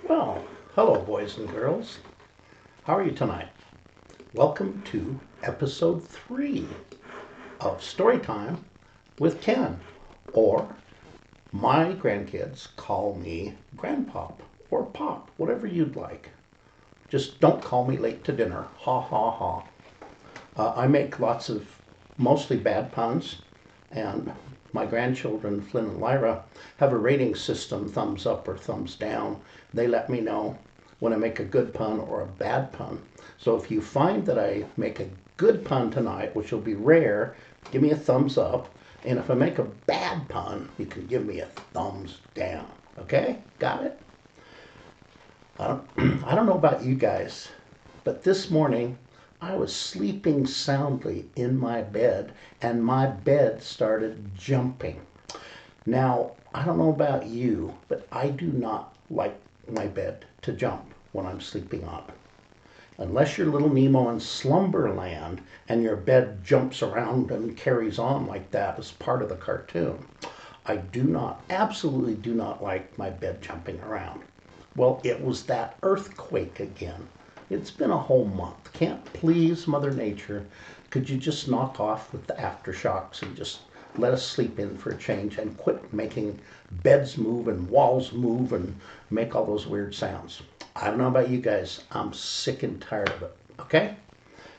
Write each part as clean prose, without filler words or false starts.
Well, hello, boys and girls. How are you tonight? Welcome to episode 3 of Storytime with Ken, or my grandkids call me Grandpop or Pop, whatever you'd like. Just don't call me late to dinner. Ha ha ha. I make lots of mostly bad puns, and my grandchildren, Flynn and Lyra, have a rating system, thumbs up or thumbs down. They let me know when I make a good pun or a bad pun. So if you find that I make a good pun tonight, which will be rare, give me a thumbs up. And if I make a bad pun, you can give me a thumbs down. Okay? Got it? I don't know about you guys, but this morning I was sleeping soundly in my bed and my bed started jumping. Now, I don't know about you, but I do not like my bed to jump when I'm sleeping on it. Unless you're little Nemo in Slumberland and your bed jumps around and carries on like that as part of the cartoon, I absolutely do not like my bed jumping around. Well, it was that earthquake again. It's been a whole month. Can't please Mother Nature. Could you just knock off with the aftershocks and just let us sleep in for a change and quit making beds move and walls move and make all those weird sounds? I don't know about you guys. I'm sick and tired of it. Okay?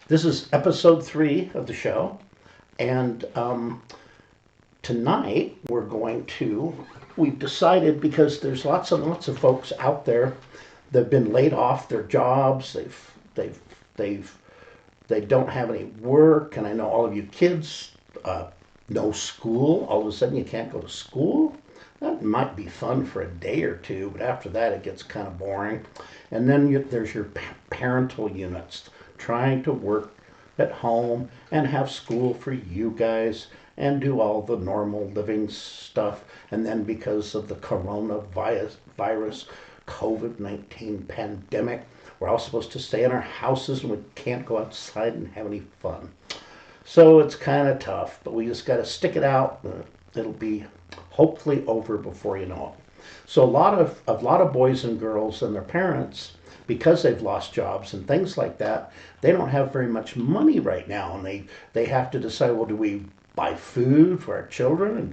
This is episode 3 of the show. And tonight we've decided, because there's lots and lots of folks out there that have been laid off their jobs, they don't have any work, and I know all of you kids, no school. All of a sudden you can't go to school. That might be fun for a day or two, but after that it gets kind of boring. And then there's your parental units trying to work at home and have school for you guys and do all the normal living stuff. And then because of the coronavirus, COVID-19 pandemic, we're all supposed to stay in our houses and we can't go outside and have any fun. So it's kind of tough, but we just got to stick it out. It'll be hopefully over before you know it. So a lot of boys and girls and their parents, because they've lost jobs and things like that, they don't have very much money right now, and they have to decide, well, do we buy food for our children, and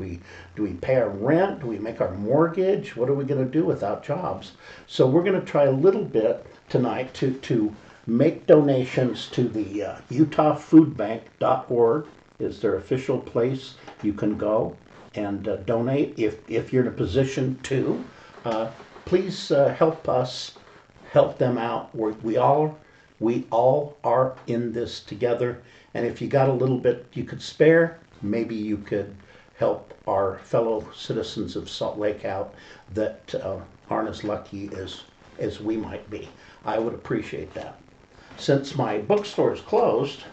do we pay our rent, do we make our mortgage? What are we going to do without jobs? So we're going to try a little bit tonight to make donations to the utahfoodbank.org is their official place you can go and donate if you're in a position to. Please help us help them out. We all are in this together, and if you got a little bit you could spare, maybe you could help our fellow citizens of Salt Lake out that aren't as lucky as we might be. I would appreciate that. Since my bookstore is closed,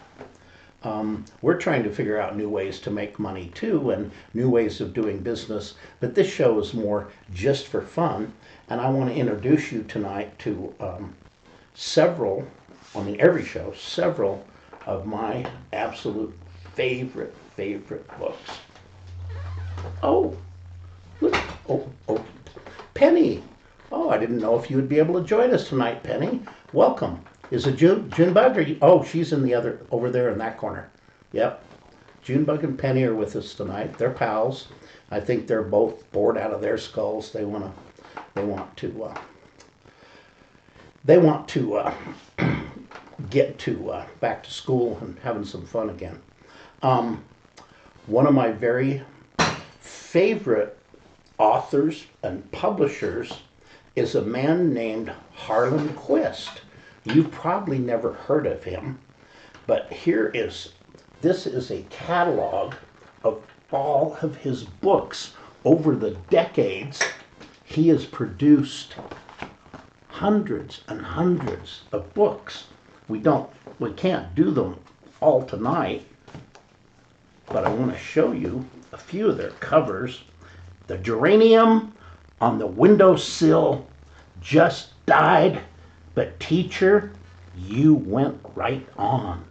we're trying to figure out new ways to make money too, and new ways of doing business, but this show is more just for fun, and I want to introduce you tonight to several of my absolute favorite books. Oh, look, oh, Penny. Oh, I didn't know if you would be able to join us tonight, Penny. Welcome. Is it Junebug or you? Oh, she's in the other, over there in that corner. Yep. Junebug and Penny are with us tonight. They're pals. I think they're both bored out of their skulls. They want to get to back to school and having some fun again. One of my very favorite authors and publishers is a man named Harlin Quist. You've probably never heard of him, but this is a catalog of all of his books. Over the decades, he has produced hundreds and hundreds of books. We can't do them all tonight, but I want to show you a few of their covers. The geranium on the windowsill just died, but teacher, you went right on.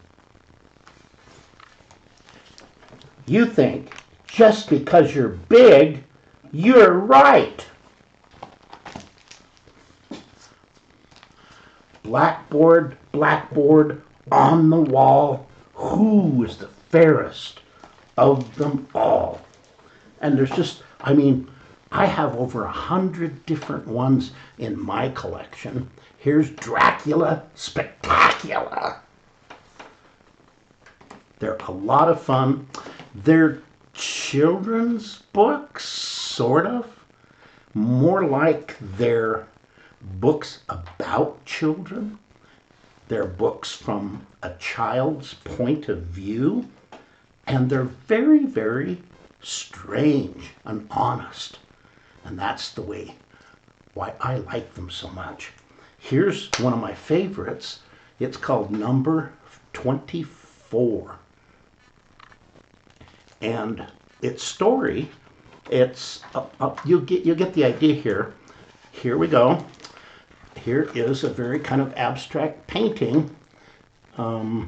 You think just because you're big, you're right. Blackboard, blackboard on the wall, who is the fairest of them all? And there's just, I mean, I have over 100 different ones in my collection. Here's Dracula Spectacular. They're a lot of fun. They're children's books, sort of. More like they're books about children. They're books from a child's point of view. And they're very, very strange and honest. And that's the way why I like them so much. Here's one of my favorites. It's called Number 24. And its story, it's you get the idea here. Here we go. Here is a very kind of abstract painting of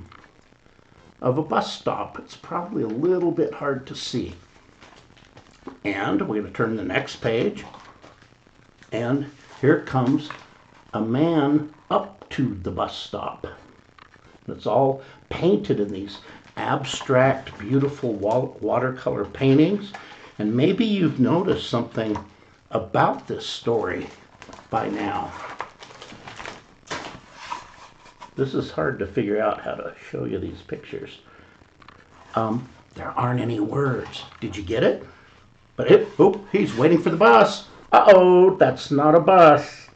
a bus stop. It's probably a little bit hard to see. And we're going to turn the next page. And here comes a man up to the bus stop. It's all painted in these abstract, beautiful watercolor paintings. And maybe you've noticed something about this story by now. This is hard to figure out how to show you these pictures. There aren't any words. Did you get it? But he's waiting for the bus. Uh-oh, that's not a bus.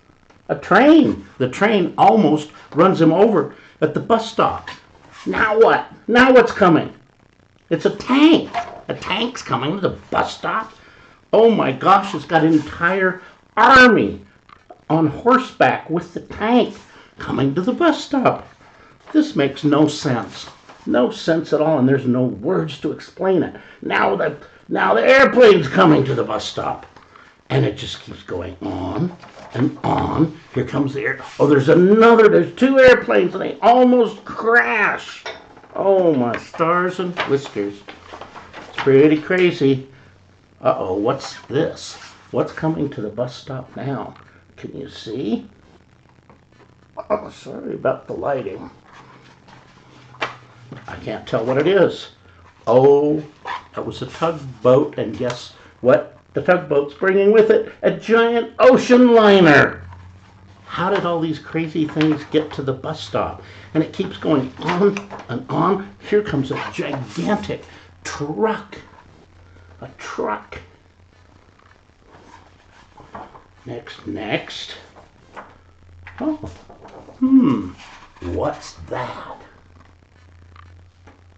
A train. The train almost runs him over at the bus stop. Now what? Now what's coming? It's a tank. A tank's coming to the bus stop. Oh my gosh, it's got an entire army on horseback with the tank coming to the bus stop. This makes no sense. No sense at all, and there's no words to explain it. Now the airplane's coming to the bus stop. And it just keeps going on and on. Here comes the air. Oh, there's two airplanes, and they almost crash. Oh, my stars and whiskers. It's pretty crazy. Uh-oh, what's this? What's coming to the bus stop now? Can you see? Oh, sorry about the lighting. I can't tell what it is. Oh, that was a tugboat, and guess what? The tugboat's bringing with it a giant ocean liner. How did all these crazy things get to the bus stop? And it keeps going on and on. Here comes a gigantic truck. A truck. Next. Oh, what's that?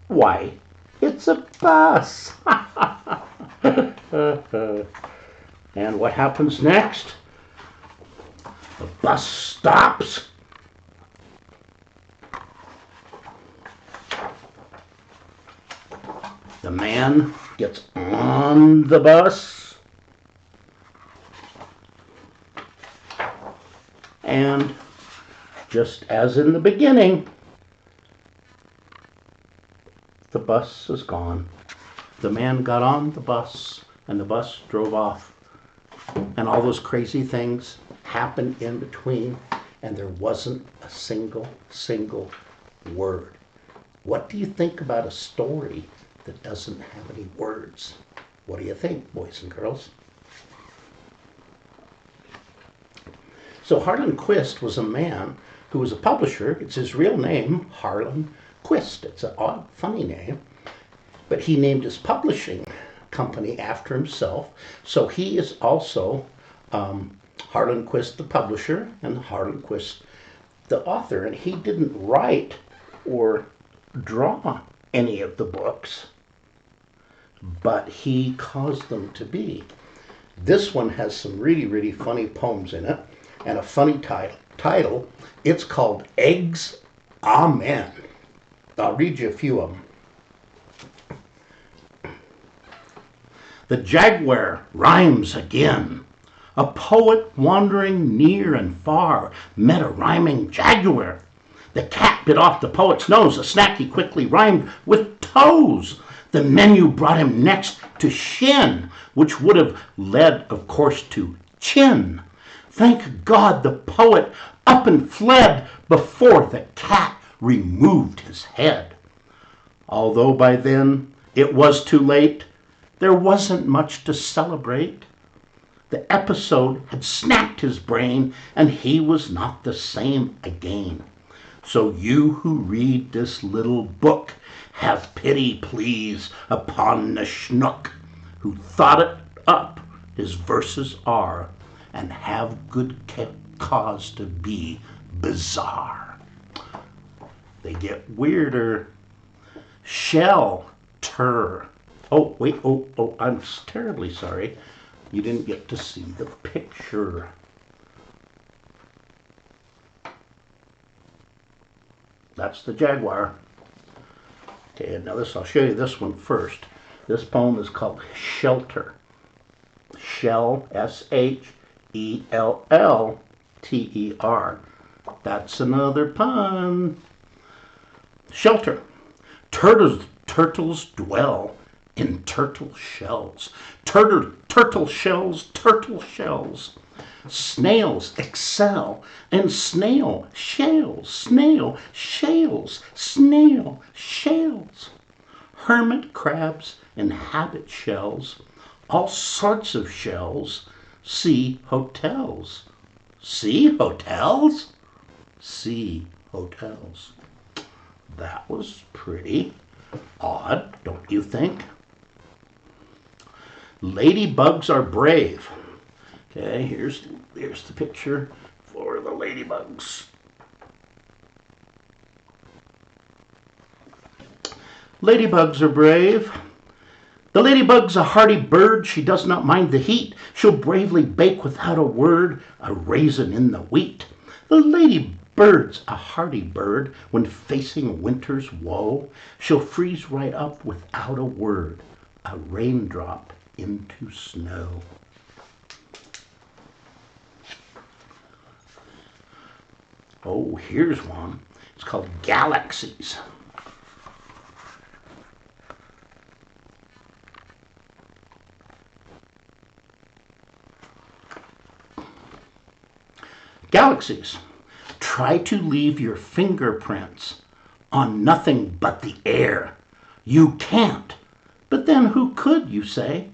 Why, it's a bus. And what happens next? The bus stops. The man gets on the bus. And just as in the beginning, the bus is gone. The man got on the bus and the bus drove off. And all those crazy things happened in between, and there wasn't a single word. What do you think about a story that doesn't have any words? What do you think, boys and girls? So Harlin Quist was a man who was a publisher. It's his real name, Harlin Quist. It's an odd, funny name. But he named his publishing company after himself. So he is also Harlin Quist, the publisher, and Harlin Quist, the author. And he didn't write or draw any of the books, but he caused them to be. This one has some really funny poems in it, and a funny title. It's called Eggs, Amen. I'll read you a few of them. The jaguar rhymes again. A poet wandering near and far met a rhyming jaguar. The cat bit off the poet's nose. A snack he quickly rhymed with toes. The menu brought him next to shin, which would have led, of course, to chin. Thank God the poet up and fled before the cat removed his head. Although by then it was too late, there wasn't much to celebrate. The episode had snapped his brain, and he was not the same again. So you who read this little book, have pity, please, upon the schnook who thought it up, his verses are, and have good cause to be bizarre. They get weirder. Shelter. Oh, wait, oh, I'm terribly sorry. You didn't get to see the picture. That's the jaguar. Okay, now I'll show you this one first. This poem is called Shelter. Shell, Shellter. That's another pun. Shelter. Turtles dwell in turtle shells. Turtle shells. Snails excel in snail shells. Hermit crabs inhabit shells. All sorts of shells. Sea hotels. That was pretty odd, don't you think? Ladybugs are brave. Okay, here's the picture for the ladybugs. Ladybugs are brave. The ladybug's a hardy bird. She does not mind the heat. She'll bravely bake without a word a raisin in the wheat. The ladybird's a hardy bird. When facing winter's woe, she'll freeze right up without a word, a raindrop into snow. Oh, here's one. It's called Galaxies. Galaxies. Try to leave your fingerprints on nothing but the air. You can't. But then who could, you say?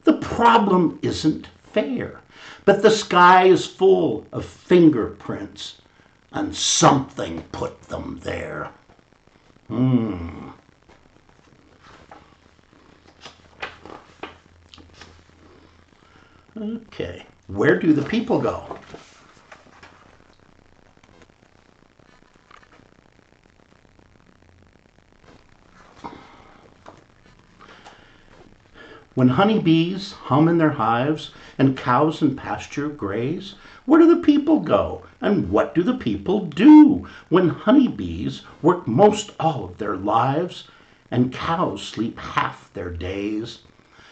The problem isn't fair. But the sky is full of fingerprints, and something put them there. Okay, where do the people go? When honeybees hum in their hives and cows in pasture graze, where do the people go and what do the people do? When honeybees work most all of their lives and cows sleep half their days.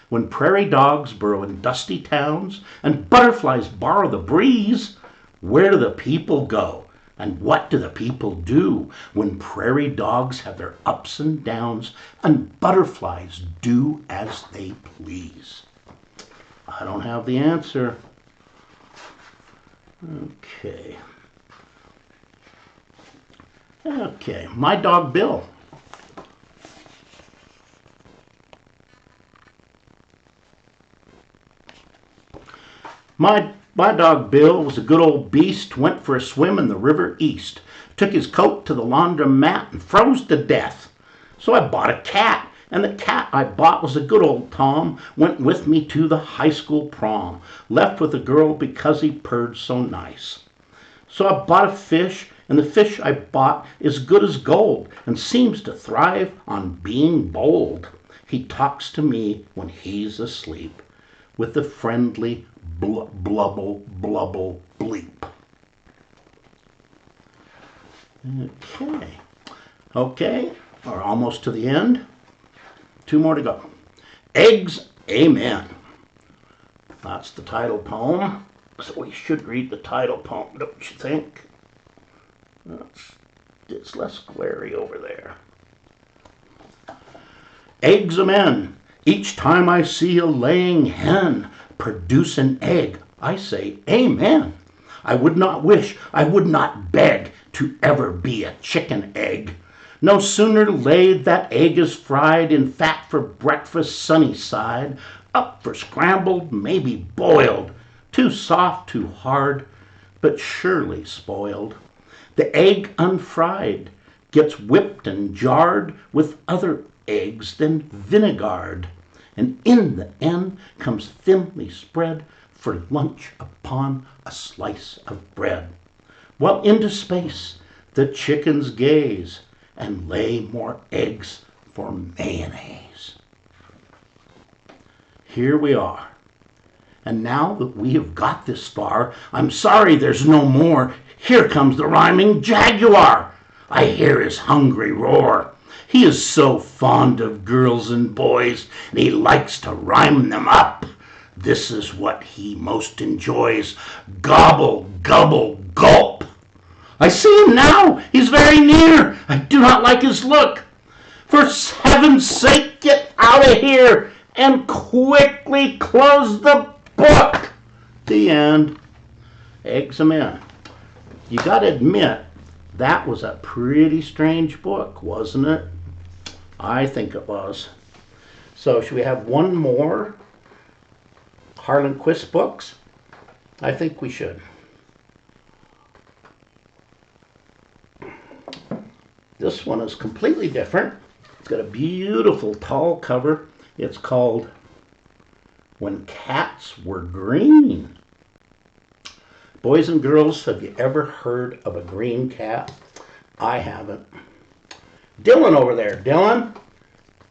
When prairie dogs burrow in dusty towns and butterflies borrow the breeze, where do the people go? And what do the people do when prairie dogs have their ups and downs and butterflies do as they please? I don't have the answer. Okay, my dog Bill. My dog Bill was a good old beast, went for a swim in the river east, took his coat to the laundromat and froze to death. So I bought a cat, and the cat I bought was a good old Tom, went with me to the high school prom, left with a girl because he purred so nice. So I bought a fish, and the fish I bought is good as gold and seems to thrive on being bold. He talks to me when he's asleep with a friendly blubble bleep. Okay, we're almost to the end. 2 more to go. Eggs, Amen. That's the title poem. So we should read the title poem, don't you think? It's less glary over there. Eggs, amen. Each time I see a laying hen produce an egg, I say amen. I would not wish, I would not beg to ever be a chicken egg. No sooner laid, that egg is fried in fat for breakfast sunny side, up for scrambled, maybe boiled, too soft, too hard, but surely spoiled. The egg unfried gets whipped and jarred with other eggs, then vinegared, and in the end comes thinly spread for lunch upon a slice of bread. While into space the chickens gaze and lay more eggs for mayonnaise. Here we are. And now that we have got this far, I'm sorry there's no more. Here comes the rhyming jaguar. I hear his hungry roar. He is so fond of girls and boys, and he likes to rhyme them up. This is what he most enjoys. Gobble, gobble, gulp. I see him now. He's very near. I do not like his look. For heaven's sake, get out of here and quickly close the book. The end. Eggs 'em in. You got to admit, that was a pretty strange book, wasn't it? I think it was. So should we have one more Harlin Quist books? I think we should. This one is completely different. It's got a beautiful tall cover. It's called When Cats Were Green. Boys and girls, have you ever heard of a green cat? I haven't. Dylan over there. Dylan,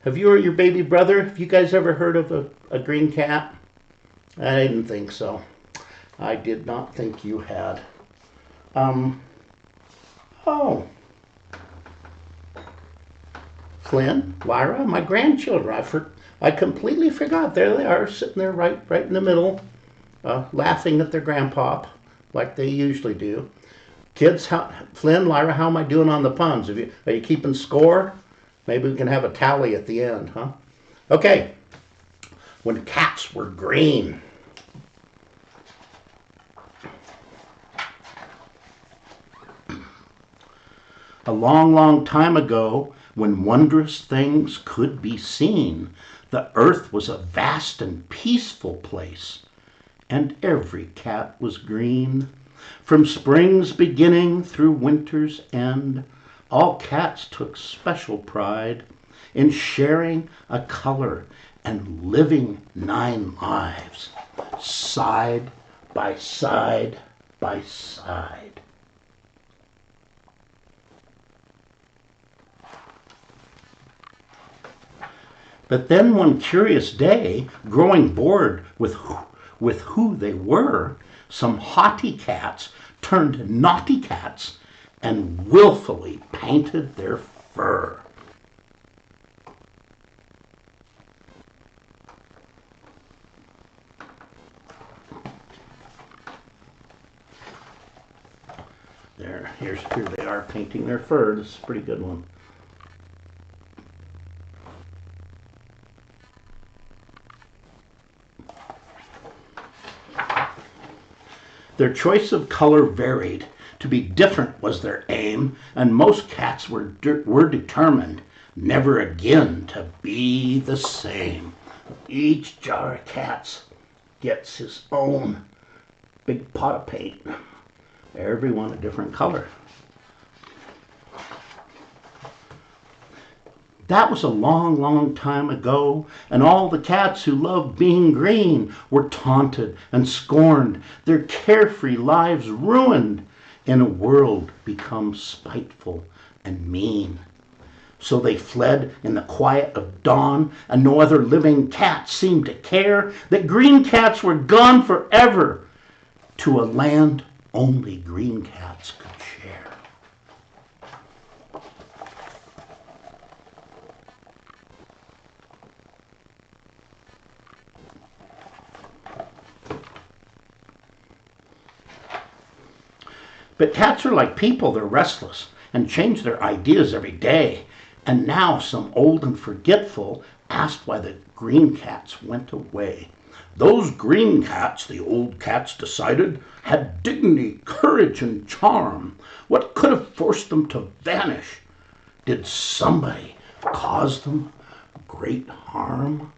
have you or your baby brother, have you guys ever heard of a green cat? I didn't think so. I did not think you had. Oh. Flynn, Lyra, my grandchildren. I completely forgot. There they are, sitting there right in the middle, laughing at their grandpop, like they usually do. Kids, Flynn, Lyra, how am I doing on the puns? Are you keeping score? Maybe we can have a tally at the end, huh? Okay. When cats were green. A long, long time ago, when wondrous things could be seen, the earth was a vast and peaceful place, and every cat was green. From spring's beginning through winter's end, all cats took special pride in sharing a color and living 9 lives, side by side by side. But then one curious day, growing bored with who they were, some haughty cats turned naughty cats and willfully painted their fur. Here they are painting their fur. This is a pretty good one. Their choice of color varied. To be different was their aim, and most cats were determined never again to be the same. Each jar of cats gets his own big pot of paint. Everyone a different color. That was a long, long time ago, and all the cats who loved being green were taunted and scorned, their carefree lives ruined, in a world become spiteful and mean. So they fled in the quiet of dawn, and no other living cat seemed to care that green cats were gone forever to a land only green cats could share. But cats are like people, they're restless and change their ideas every day. And now some old and forgetful asked why the green cats went away. Those green cats, the old cats decided, had dignity, courage, and charm. What could have forced them to vanish? Did somebody cause them great harm?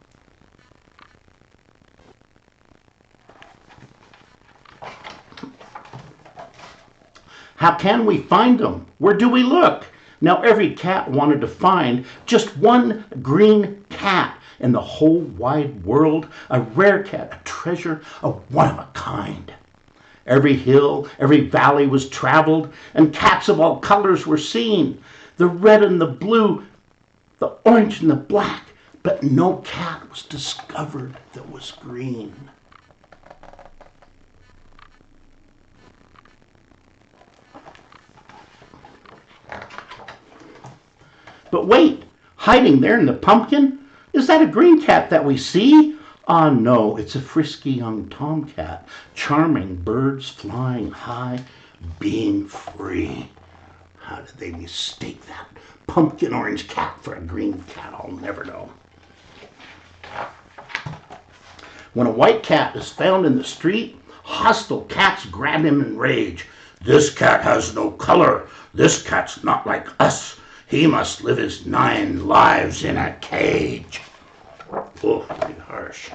How can we find them? Where do we look? Now every cat wanted to find just one green cat in the whole wide world, a rare cat, a treasure, a one of a kind. Every hill, every valley was traveled, and cats of all colors were seen. The red and the blue, the orange and the black, but no cat was discovered that was green. But wait, hiding there in the pumpkin, is that a green cat that we see? Ah, no, it's a frisky young tomcat, charming birds flying high, being free. How did they mistake that pumpkin orange cat for a green cat? I'll never know. When a white cat is found in the street, hostile cats grab him in rage. This cat has no color. This cat's not like us. He must live his 9 lives in a cage. Oh, pretty harsh.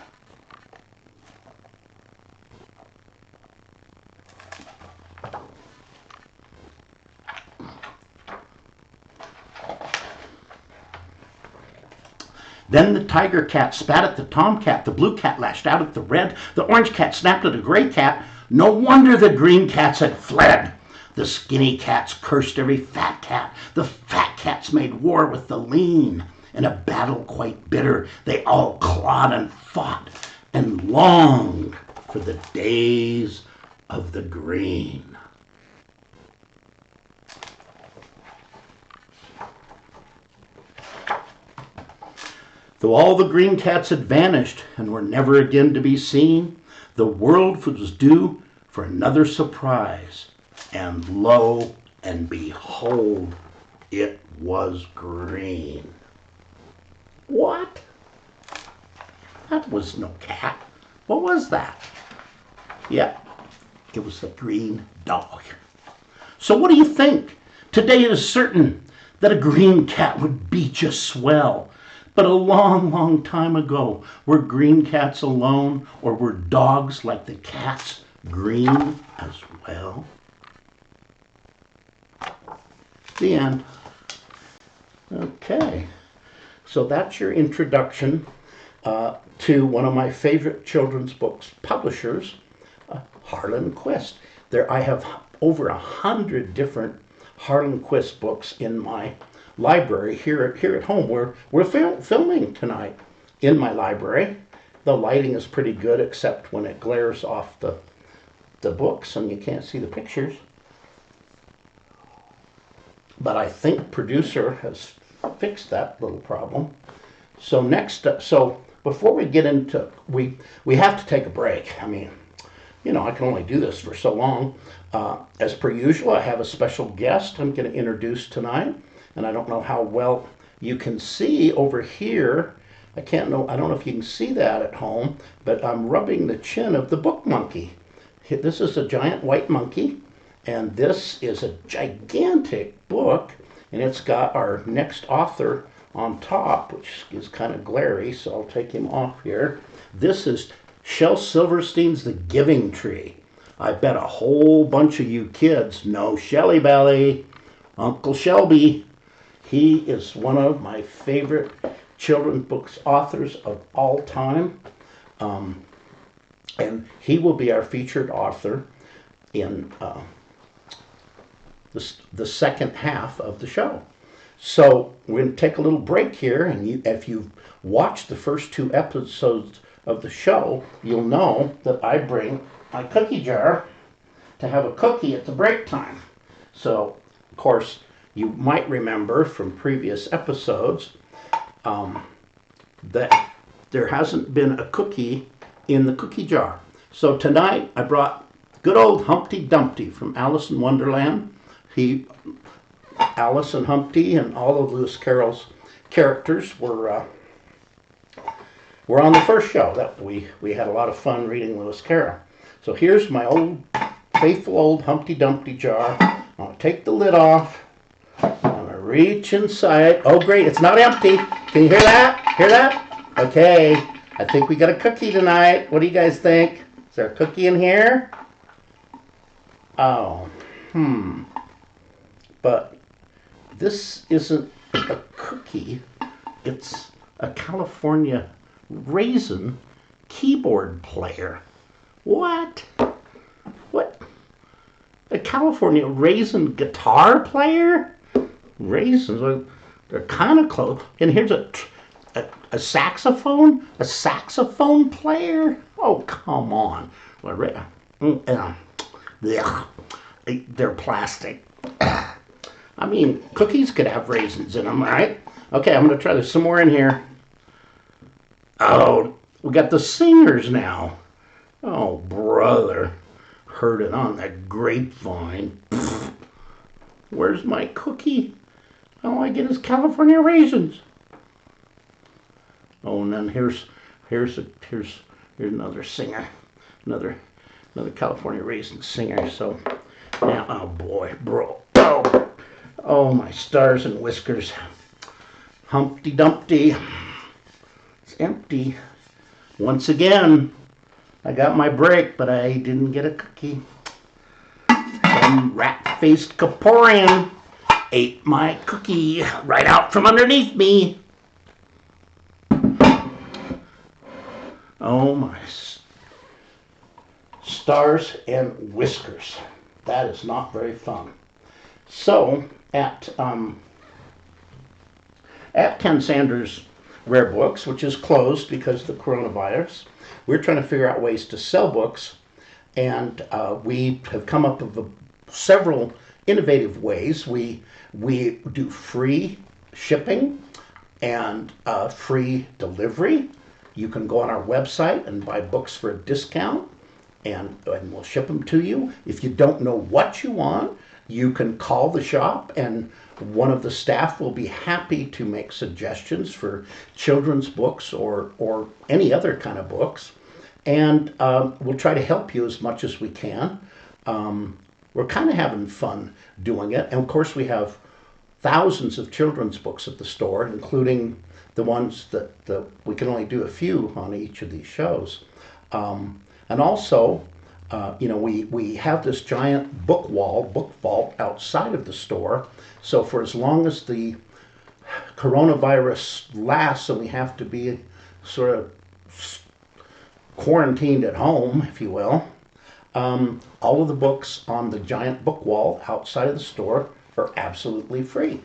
Then the tiger cat spat at the tomcat, the blue cat lashed out at the red, the orange cat snapped at the gray cat. No wonder the green cats had fled. The skinny cats cursed every fat cat. The fat cats made war with the lean. In a battle quite bitter, they all clawed and fought and longed for the days of the green. Though all the green cats had vanished and were never again to be seen, the world was due for another surprise. And lo and behold, it was green. What? That was no cat. What was that? Yeah, it was a green dog. So what do you think? Today it is certain that a green cat would be just swell. But a long, long time ago, were green cats alone, or were dogs like the cats green as well? The end. Okay, so that's your introduction to one of my favorite children's books publishers, Harlin Quist. I have over 100 different Harlin Quist books in my library here at home. We're filming tonight in my library. The lighting is pretty good, except when it glares off the books and you can't see the pictures. But I think producer has fixed that little problem. So before we get into, we have to take a break. I mean, I can only do this for so long. As per usual, I have a special guest I'm going to introduce tonight, and I don't know how well you can see over here. I don't know if you can see that at home, but I'm rubbing the chin of the book monkey. This is a giant white monkey. And this is a gigantic book, and it's got our next author on top, which is kind of glary, so I'll take him off here. This is Shel Silverstein's The Giving Tree. I bet a whole bunch of you kids know ShelleyBelly, Uncle Shelby. He is one of my favorite children's books authors of all time, and he will be our featured author in the second half of the show. So we're going to take a little break here, and if you've watched the first 2 episodes of the show, you'll know that I bring my cookie jar to have a cookie at the break time. So, of course, you might remember from previous episodes that there hasn't been a cookie in the cookie jar. So tonight I brought good old Humpty Dumpty from Alice in Wonderland. Alice and Humpty and all of Lewis Carroll's characters were we're on the first show. That we had a lot of fun reading Lewis Carroll. So here's my old, faithful old Humpty Dumpty jar. I'm going to take the lid off. I'm going to reach inside. Oh, great. It's not empty. Can you hear that? Hear that? Okay. I think we got a cookie tonight. What do you guys think? Is there a cookie in here? Oh, But this isn't a cookie. It's a California raisin keyboard player. What? What? A California raisin guitar player? Raisins, well, they're kind of close. And here's a saxophone? A saxophone player? Oh, come on. They're plastic. I mean, cookies could have raisins in them, right? Okay, I'm going to try this some more in here. Oh, we got the singers now. Oh, brother. Heard it on the grapevine. Where's my cookie? All I get is California raisins. Oh, and then here's another singer. Another California raisin singer. So now, oh boy, bro. Oh, my stars and whiskers. Humpty Dumpty. It's empty. Once again, I got my break, but I didn't get a cookie. Some rat-faced Kaporian ate my cookie right out from underneath me. Oh, my stars and whiskers. That is not very fun. So, at Ken Sanders Rare Books, which is closed because of the coronavirus, we're trying to figure out ways to sell books, and we have come up with several innovative ways. We do free shipping and free delivery. You can go on our website and buy books for a discount, and we'll ship them to you. If you don't know what you want, you can call the shop, and one of the staff will be happy to make suggestions for children's books or any other kind of books. And we'll try to help you as much as we can. We're kind of having fun doing it. And of course, we have thousands of children's books at the store, including the ones that we can only do a few on each of these shows. And also, we have this giant book vault outside of the store. So for as long as the coronavirus lasts and we have to be sort of quarantined at home, if you will, all of the books on the giant book wall outside of the store are absolutely free.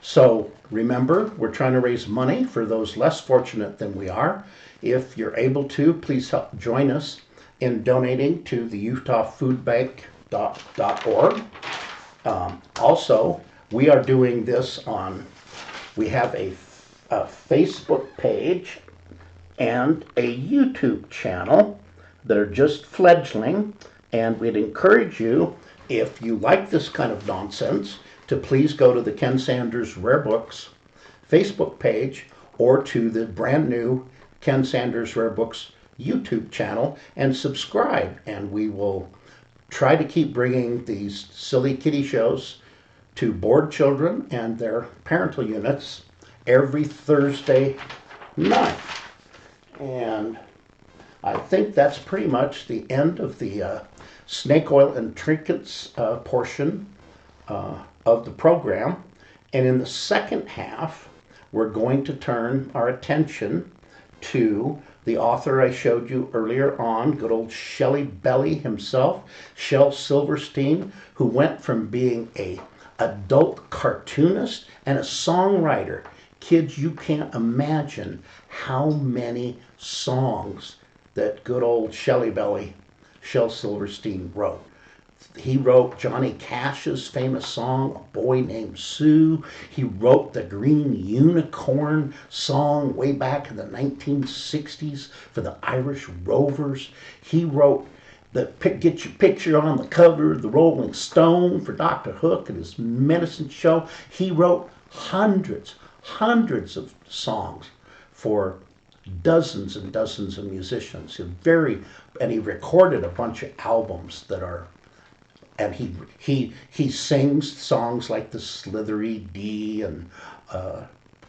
So remember, we're trying to raise money for those less fortunate than we are. If you're able to, please help join us in donating to the UtahFoodBank.org. Also, we are doing this we have a Facebook page and a YouTube channel that are just fledgling, and we'd encourage you, if you like this kind of nonsense, to please go to the Ken Sanders Rare Books Facebook page or to the brand new Ken Sanders Rare Books YouTube channel and subscribe, and we will try to keep bringing these silly kitty shows to bored children and their parental units every Thursday night. And I think that's pretty much the end of the snake oil and trinkets portion of the program. And in the second half, we're going to turn our attention to the author I showed you earlier on, good old ShelleyBelly himself, Shel Silverstein, who went from being an adult cartoonist and a songwriter. Kids, you can't imagine how many songs that good old ShelleyBelly, Shel Silverstein, wrote. He wrote Johnny Cash's famous song, A Boy Named Sue. He wrote the Green Unicorn song way back in the 1960s for the Irish Rovers. He wrote the Get Your Picture on the Cover of the Rolling Stone for Dr. Hook and his medicine show. He wrote hundreds of songs for dozens and dozens of musicians. And he recorded a bunch of albums that are, and he sings songs like the Slithery D and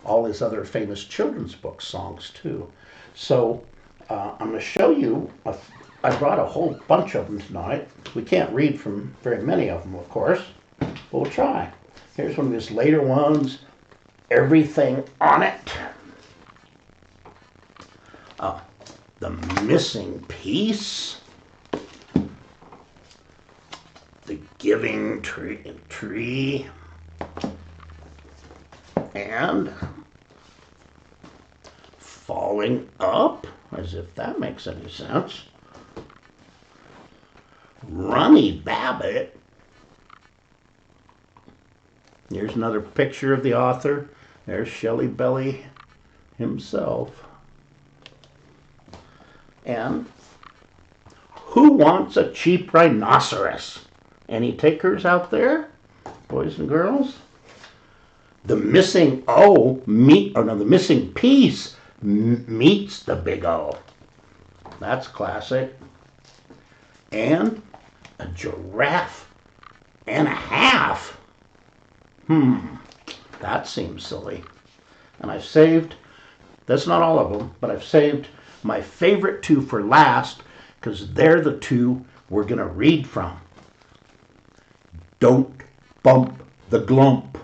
all his other famous children's book songs too. So I'm going to show you, I brought a whole bunch of them tonight. We can't read from very many of them, of course, but we'll try. Here's one of his later ones, Everything on It. The Missing Piece. The Giving Tree. And Falling Up, as if that makes any sense. Rummy Babbit. Here's another picture of the author. There's ShelleyBelly himself. And Who Wants a Cheap Rhinoceros? Any takers out there, boys and girls? The Missing the Missing Piece meets the Big O. That's classic. And A Giraffe and a Half. That seems silly. And I've saved, that's not all of them, but I've saved my favorite two for last because they're the two we're going to read from. Don't Bump the Glump.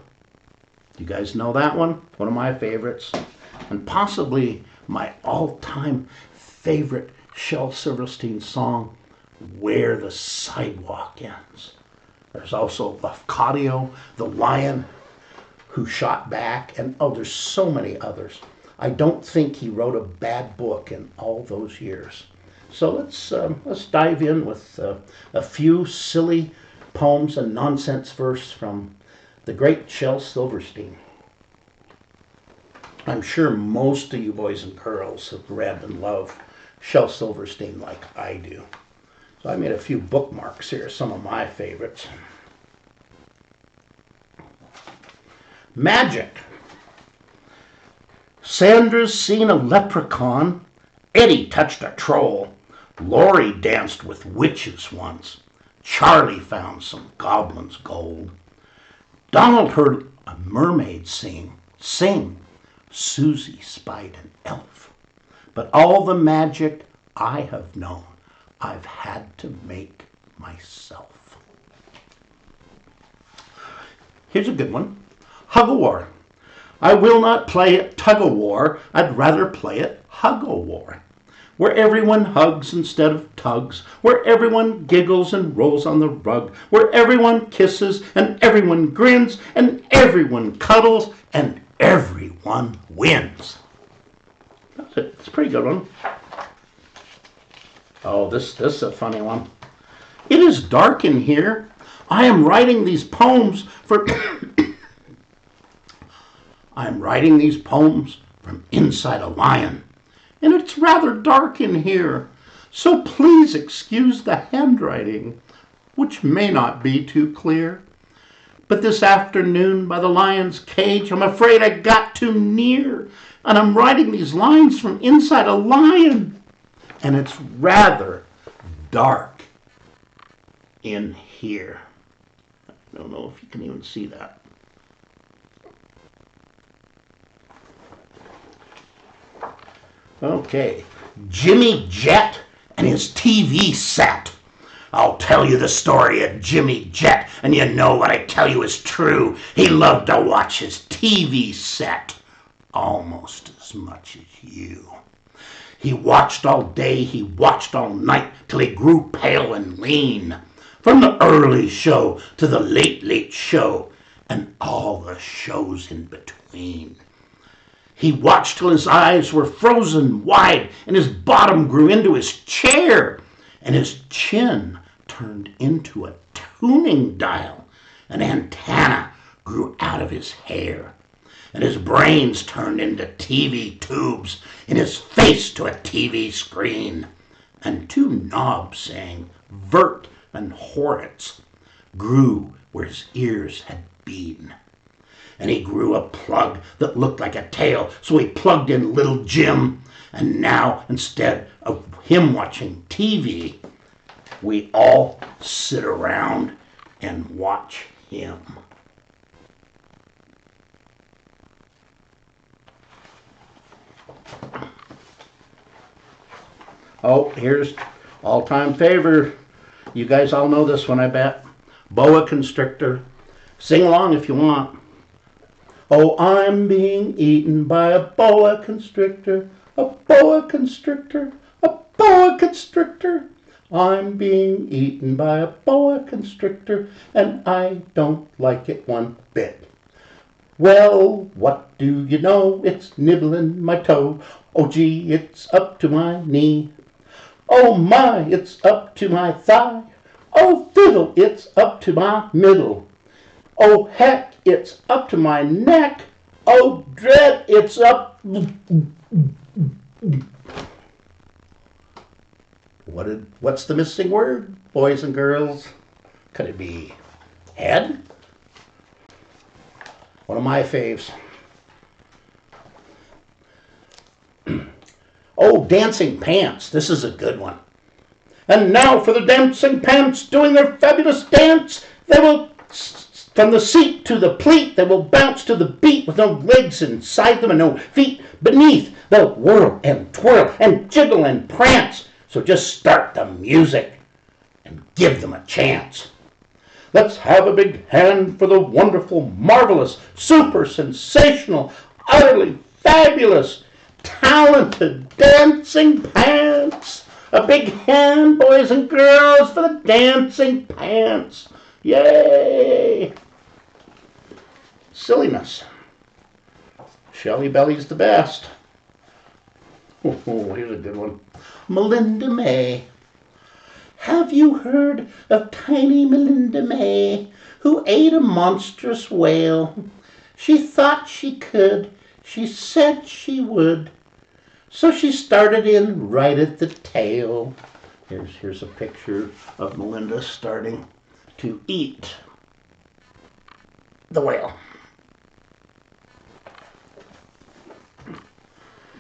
You guys know that one? One of my favorites. And possibly my all-time favorite Shel Silverstein song, Where the Sidewalk Ends. There's also Lafcadio, the lion who shot back, and there's so many others. I don't think he wrote a bad book in all those years. So let's dive in with a few silly poems and nonsense verse from the great Shel Silverstein. I'm sure most of you boys and girls have read and love Shel Silverstein like I do. So I made a few bookmarks here, some of my favorites. Magic. Sandra's seen a leprechaun. Eddie touched a troll. Laurie danced with witches once. Charlie found some goblin's gold. Donald heard a mermaid sing. Susie spied an elf. But all the magic I have known, I've had to make myself. Here's a good one. Hug-a-war. I will not play it tug-a-war. I'd rather play it hug-a-war. Where everyone hugs instead of tugs. Where everyone giggles and rolls on the rug. Where everyone kisses and everyone grins and everyone cuddles and everyone wins. That's it. It's a pretty good one. Oh, this is a funny one. It is dark in here. I am writing these poems for... I'm writing these poems from inside a lion, and it's rather dark in here, so please excuse the handwriting, which may not be too clear. But this afternoon by the lion's cage, I'm afraid I got too near, and I'm writing these lines from inside a lion, and it's rather dark in here. I don't know if you can even see that. Okay, Jimmy Jet and his TV set. I'll tell you the story of Jimmy Jet, and you know what I tell you is true. He loved to watch his TV set almost as much as you. He watched all day, he watched all night, till he grew pale and lean. From the early show to the late show, and all the shows in between. He watched till his eyes were frozen wide, and his bottom grew into his chair, and his chin turned into a tuning dial. An antenna grew out of his hair, and his brains turned into TV tubes, and his face to a TV screen. And two knobs saying Vert and Horitz grew where his ears had been. And he grew a plug that looked like a tail, so he plugged in little Jim, And now, instead of him watching TV, we all sit around and watch him. Oh, here's all-time favorite. You guys all know this one, I bet. Boa constrictor. Sing along if you want. Oh, I'm being eaten by a boa constrictor, a boa constrictor, a boa constrictor. I'm being eaten by a boa constrictor, and I don't like it one bit. Well, what do you know? It's nibbling my toe. Oh, gee, it's up to my knee. Oh, my, it's up to my thigh. Oh, fiddle, it's up to my middle. Oh, heck, it's up to my neck. Oh, dread, it's up. What's the missing word, boys and girls? Could it be head? One of my faves. Oh, dancing pants. This is a good one. And now for the dancing pants, doing their fabulous dance. They will, from the seat to the pleat, they will bounce to the beat with no legs inside them and no feet beneath. They'll whirl and twirl and jiggle and prance. So just start the music and give them a chance. Let's have a big hand for the wonderful, marvelous, super sensational, utterly fabulous, talented dancing pants. A big hand, boys and girls, for the dancing pants. Yay! Silliness. ShelleyBelly's the best. Oh, here's a good one. Melinda May. Have you heard of tiny Melinda May, who ate a monstrous whale? She thought she could. She said she would. So she started in right at the tail. Here's a picture of Melinda starting to eat the whale.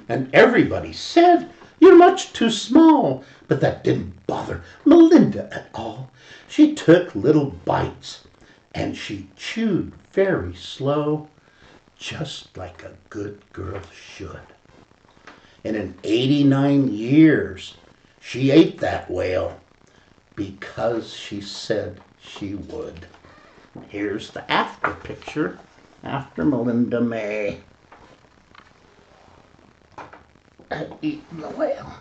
And everybody said, "You're much too small." But that didn't bother Melinda at all. She took little bites and she chewed very slow, just like a good girl should. And in 89 years, she ate that whale because she said she would. Here's the after picture, after Melinda May had eaten the whale.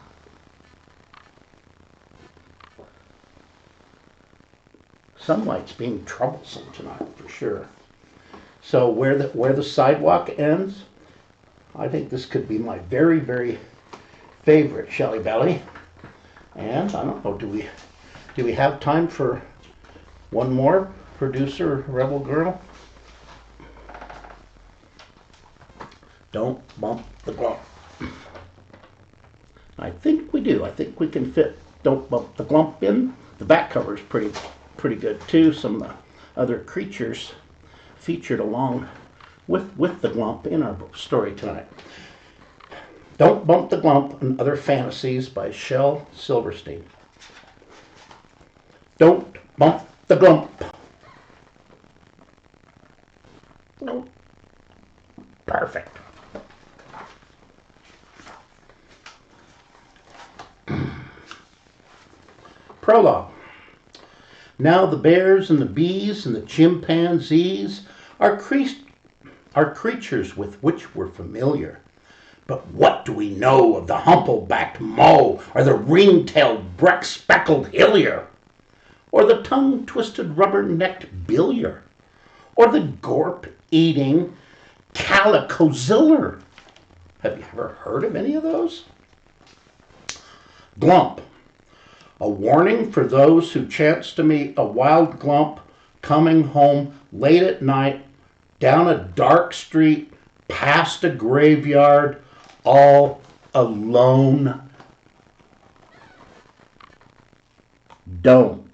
Sunlight's being troublesome tonight, for sure. So where the sidewalk ends, I think this could be my very, very favorite ShelleyBelly. And I don't know, do we have time for one more, producer Rebel Girl? Don't bump the glump. I think we do. I think we can fit Don't Bump the Glump in. The back cover is pretty good too. Some of the other creatures featured along with the glump in our story tonight. Don't Bump the Glump and Other Fantasies by Shel Silverstein. Don't bump the glump. No. Perfect. Prologue. Now the bears and the bees and the chimpanzees are creatures with which we're familiar. But what do we know of the humple-backed moe, or the ring-tailed breck-speckled hillier, or the tongue-twisted rubber-necked billier, or the gorp-eating calicoziller? Have you ever heard of any of those? Glump. A warning for those who chance to meet a wild glump coming home late at night, down a dark street, past a graveyard, all alone. Don't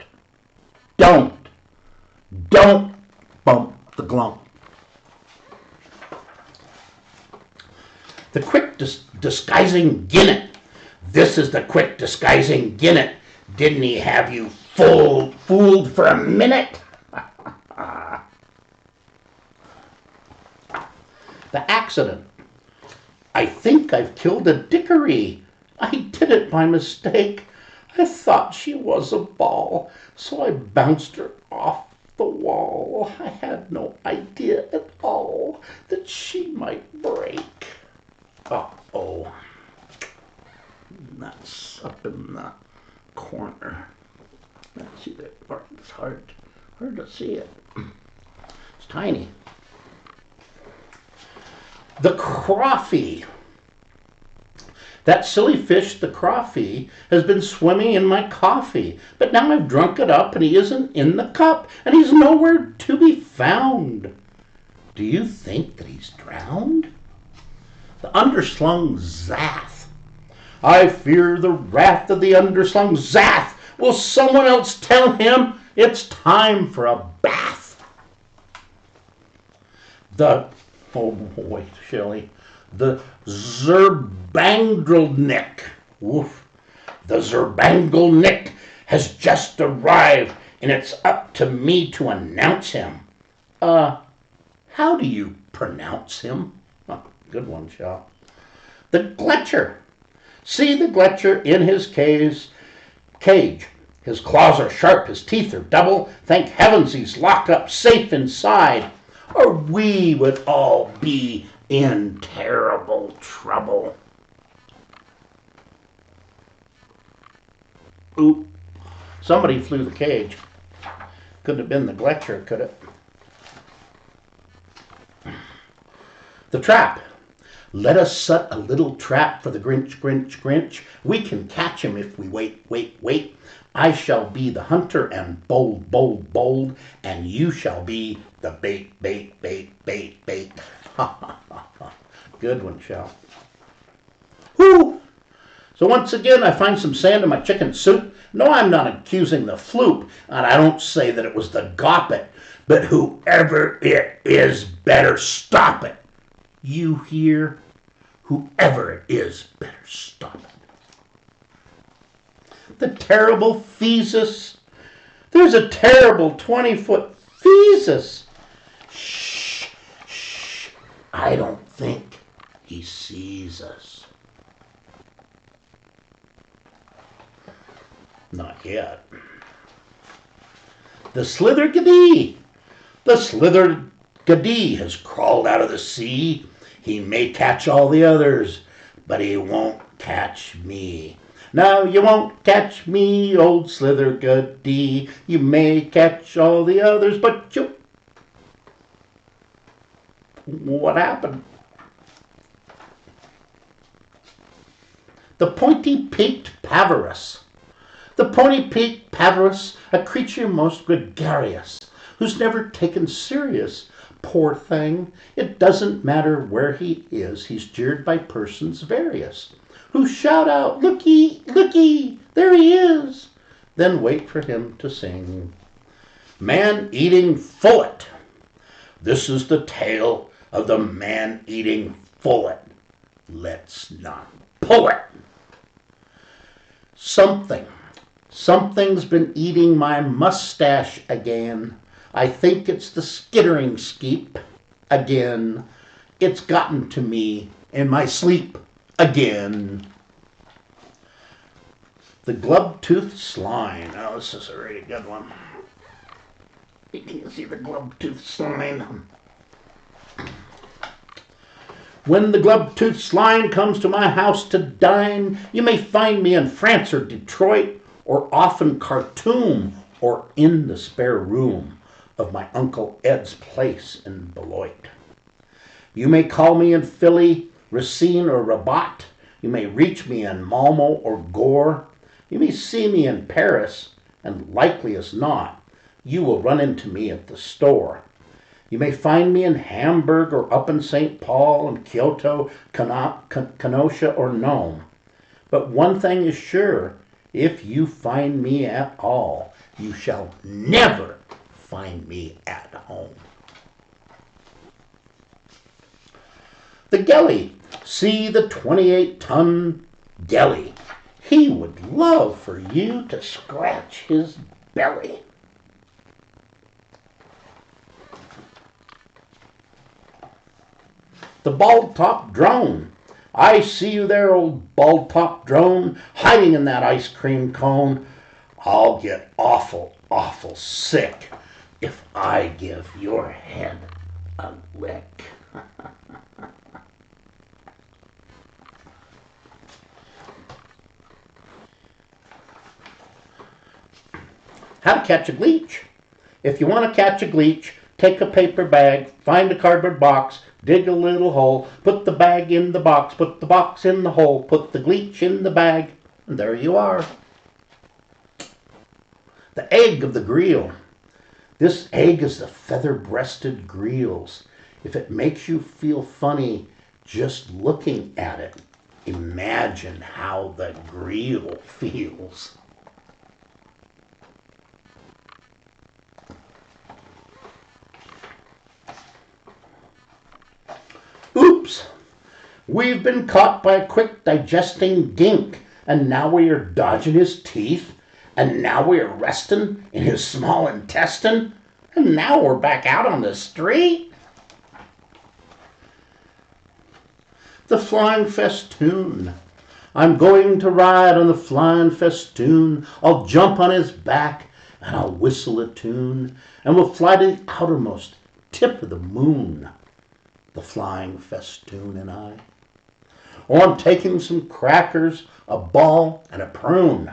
bump the glump. The quick disguising Ginnet. This is the quick disguising Ginnet. Didn't he have you fooled for a minute? The accident. I think I've killed a dickory. I did it by mistake. I thought she was a ball, so I bounced her off the wall. I had no idea at all that she might break. Uh-oh. That's up in the corner. Let's see that part. It's hard to see it. It's tiny. The crawfie. That silly fish, the crawfie, has been swimming in my coffee. But now I've drunk it up and he isn't in the cup and he's nowhere to be found. Do you think that he's drowned? The underslung Zath. I fear the wrath of the underslung Zath. Will someone else tell him it's time for a bath? Wait, Shelley. The Zerbangelnick. Woof. The Zerbangelnick has just arrived, and it's up to me to announce him. How do you pronounce him? Oh, good one, Shel. The Gletcher. See the Gletcher in his cage. His claws are sharp, his teeth are double. Thank heavens he's locked up safe inside, or we would all be in terrible trouble. Oop. Somebody flew the cage. Couldn't have been the Gletcher, could it? The trap. Let us set a little trap for the Grinch, Grinch, Grinch. We can catch him if we wait. I shall be the hunter and bold, bold, bold, and you shall be the bait. Ha ha ha ha. Good one, Shel. Whoo! So once again, I find some sand in my chicken soup. No, I'm not accusing the floop, and I don't say that it was the goppet, but whoever it is better stop it. You hear? Whoever it is better stop it. The terrible Phesus. There's a terrible 20-foot Phesus. Shh. I don't think he sees us. Not yet. The Slithergadee. The Slithergadee has crawled out of the sea. He may catch all the others, but he won't catch me. Now you won't catch me, old Slithergadee. You may catch all the others, but you... What happened? The pointy-peaked Pavirus. The pointy-peaked Pavirus, a creature most gregarious, who's never taken serious. Poor thing, it doesn't matter where he is, he's jeered by persons various, who shout out, looky, looky, there he is, then wait for him to sing. Man-eating Fullet. This is the tale of the man-eating Fullet. Let's not pull it. Something's been eating my mustache again. I think it's the skittering skeep again. It's gotten to me in my sleep again. The glub-toothed swine. Oh, this is a really good one. You can see the glub-toothed swine. When the glub-toothed swine comes to my house to dine, you may find me in France or Detroit, or off in Khartoum, or in the spare room of my Uncle Ed's place in Beloit. You may call me in Philly, Racine, or Rabat. You may reach me in Malmo or Gore. You may see me in Paris, and likely as not, you will run into me at the store. You may find me in Hamburg or up in St. Paul and Kyoto, Kenosha, or Nome. But one thing is sure, if you find me at all, you shall never find me at home. The Gelly. See the 28-ton Gelly. He would love for you to scratch his belly. The bald-top drone. I see you there, old bald-top drone, hiding in that ice cream cone. I'll get awful, awful sick if I give your head a lick. How to catch a gleach. If you want to catch a gleach, take a paper bag, find a cardboard box, dig a little hole, put the bag in the box, put the box in the hole, put the gleach in the bag, and there you are. The egg of the greel. This egg is the feather-breasted greels. If it makes you feel funny just looking at it, imagine how the greel feels. Oops! We've been caught by a quick-digesting gink, and now we are dodging his teeth, and now we are resting in his small intestine, and now we're back out on the street. The flying festoon. I'm going to ride on the flying festoon. I'll jump on his back, and I'll whistle a tune, and we'll fly to the outermost tip of the moon. The flying festoon and I. Oh, I'm taking some crackers, a ball, and a prune,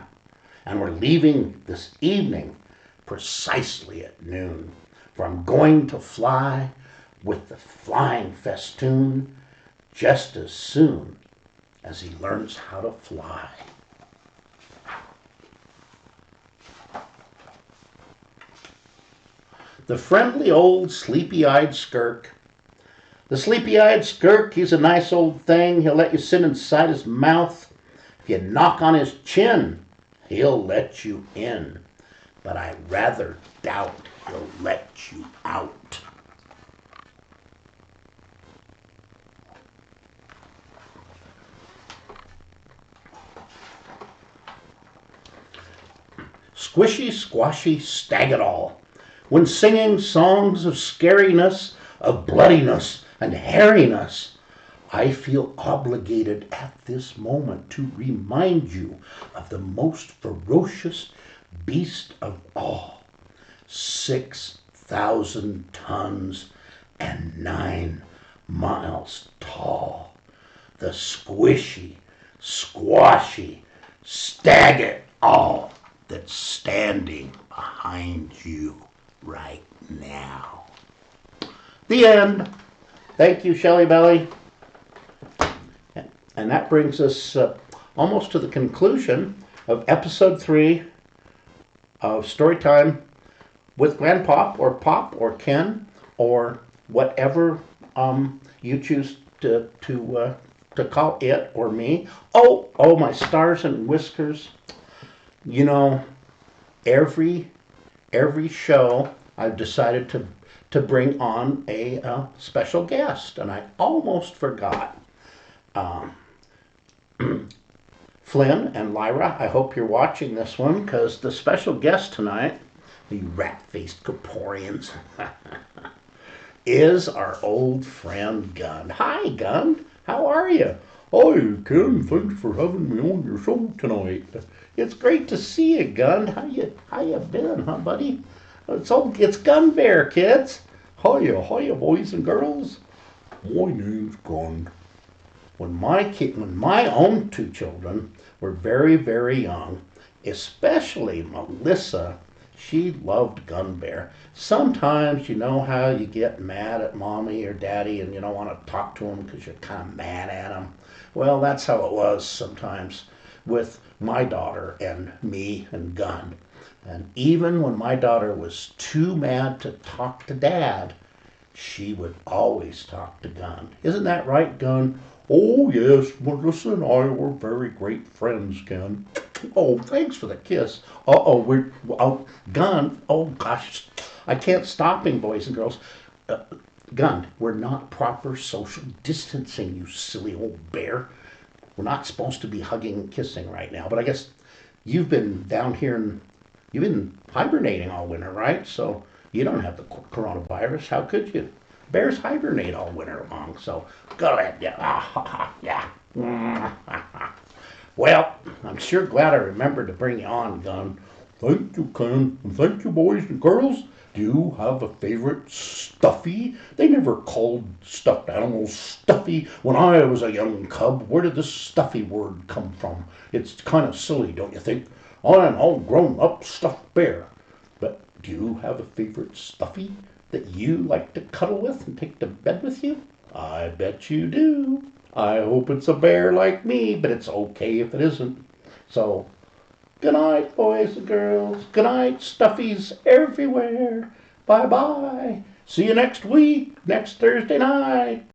and we're leaving this evening precisely at noon, for I'm going to fly with the flying festoon just as soon as he learns how to fly. The friendly old sleepy-eyed skirk. The sleepy-eyed skirk, he's a nice old thing. He'll let you sit inside his mouth. If you knock on his chin, he'll let you in. But I rather doubt he'll let you out. Squishy, squashy, stag it all. When singing songs of scariness, of bloodiness, and hairiness, I feel obligated at this moment to remind you of the most ferocious beast of all. 6,000 tons and 9 miles tall. The squishy, squashy, stag it all that's standing behind you right now. The end. Thank you, ShelleyBelly. And that brings us almost to the conclusion of episode 3 of Storytime with Grandpop or Pop or Ken or whatever you choose to call it or me. Oh, my stars and whiskers. You know, every show I've decided to bring on a special guest, and I almost forgot. Flynn and Lyra, I hope you're watching this one, because the special guest tonight, the rat-faced Caporians, is our old friend Gun. Hi, Gun. How are you? Hi, Ken. Thanks for having me on your show tonight. It's great to see you, Gun. How you been, huh, buddy? It's Gun Bear, kids. Hiya, boys and girls. My name's Gun. When my own 2 children were very, very young, especially Melissa, she loved Gun Bear. Sometimes you know how you get mad at mommy or daddy and you don't want to talk to them because you're kind of mad at them. Well, that's how it was sometimes with my daughter and me and Gun. And even when my daughter was too mad to talk to Dad, she would always talk to Gun. Isn't that right, Gun? Oh, yes, Melissa and I were very great friends, Ken. Oh, thanks for the kiss. Gun. Oh, gosh. I can't stop him, boys and girls. Gun, we're not proper social distancing, you silly old bear. We're not supposed to be hugging and kissing right now, but I guess you've been down here and you've been hibernating all winter, right? So you don't have the coronavirus. How could you? Bears hibernate all winter long, so go ahead. Yeah. Yeah. Well, I'm sure glad I remembered to bring you on, Gun. Thank you, Ken, and thank you, boys and girls. Do you have a favorite stuffy? They never called stuffed animals stuffy when I was a young cub. Where did this stuffy word come from? It's kind of silly, don't you think? I'm all grown up stuffed bear. But do you have a favorite stuffy that you like to cuddle with and take to bed with you? I bet you do. I hope it's a bear like me, but it's okay if it isn't. So, good night, boys and girls. Good night, stuffies everywhere. Bye-bye. See you next week, next Thursday night.